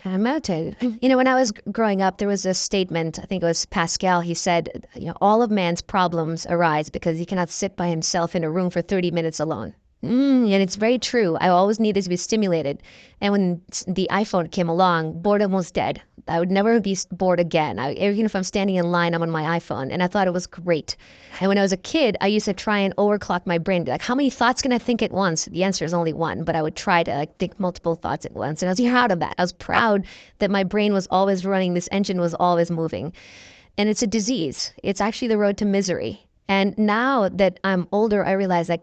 I meditated. When I was growing up, there was a statement, I think it was Pascal, he said, all of man's problems arise because he cannot sit by himself in a room for 30 minutes alone. And it's very true. I always needed to be stimulated. And when the iPhone came along, boredom was dead. I would never be bored again. Even if I'm standing in line, I'm on my iPhone. And I thought it was great. And when I was a kid, I used to try and overclock my brain. Like, how many thoughts can I think at once? The answer is only one. But I would try to think multiple thoughts at once. And I was proud of that. I was proud that my brain was always running. This engine was always moving. And it's a disease. It's actually the road to misery. And now that I'm older, I realize that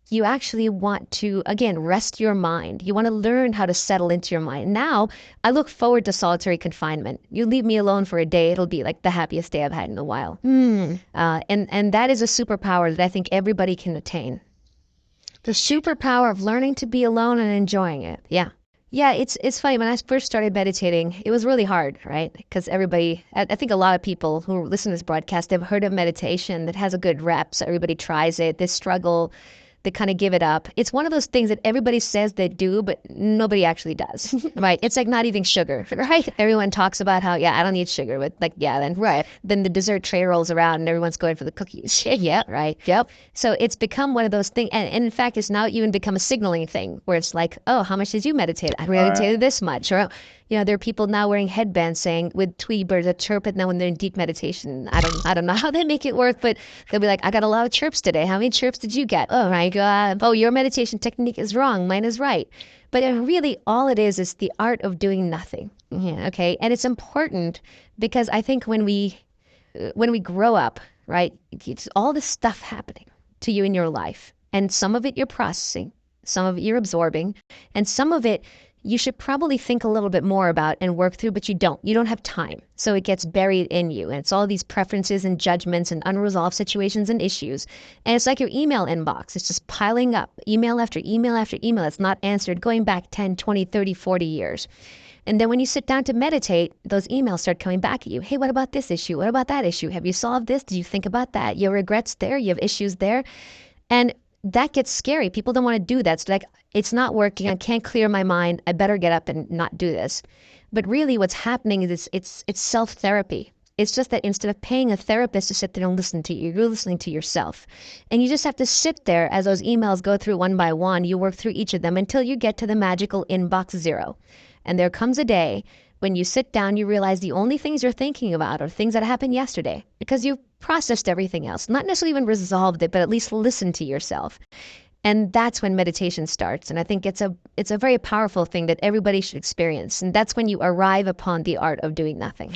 you actually want to, again, rest your mind. You want to learn how to settle into your mind. Now, I look forward to solitary confinement. You leave me alone for a day, it'll be like the happiest day I've had in a while. And that is a superpower that I think everybody can attain. The superpower of learning to be alone and enjoying it. Yeah. Yeah, it's funny. When I first started meditating, it was really hard, right? Because I think a lot of people who listen to this broadcast have heard of meditation that has a good rep. So everybody tries it. They struggle. They kind of give it up. It's one of those things that everybody says they do, but nobody actually does, right? It's like not eating sugar, right? Everyone talks about how, yeah, I don't eat sugar, but like, yeah, then, right. Then the dessert tray rolls around and everyone's going for the cookies. Yeah, right. Yep. So it's become one of those things. And in fact, it's now even become a signaling thing where it's like, oh, how much did you meditate? I meditated this much. Or, there are people now wearing headbands saying with Tweety birds that chirp it now when they're in deep meditation. I don't know how they make it work, but they'll be like, I got a lot of chirps today. How many chirps did you get? Oh my God. Oh, your meditation technique is wrong. Mine is right. But really all it is the art of doing nothing. Yeah, okay. And it's important because I think when we grow up, right, it's all this stuff happening to you in your life. And some of it you're processing, some of it you're absorbing, and some of it you should probably think a little bit more about and work through, but you don't. You don't have time. So it gets buried in you. And it's all these preferences and judgments and unresolved situations and issues. And it's like your email inbox. It's just piling up, email after email after email that's not answered, going back 10, 20, 30, 40 years. And then when you sit down to meditate, those emails start coming back at you. Hey, what about this issue? What about that issue? Have you solved this? Did you think about that? Your regrets there? You have issues there? And that gets scary. People don't want to do that. It's like, it's not working. I can't clear my mind. I better get up and not do this. But really what's happening is it's self-therapy. It's just that instead of paying a therapist to sit there and listen to you, you're listening to yourself. And you just have to sit there as those emails go through one by one. You work through each of them until you get to the magical inbox zero. And there comes a day when you sit down, you realize the only things you're thinking about are things that happened yesterday because you've processed everything else. Not necessarily even resolved it, but at least listened to yourself. And that's when meditation starts. And I think it's a very powerful thing that everybody should experience. And that's when you arrive upon the art of doing nothing.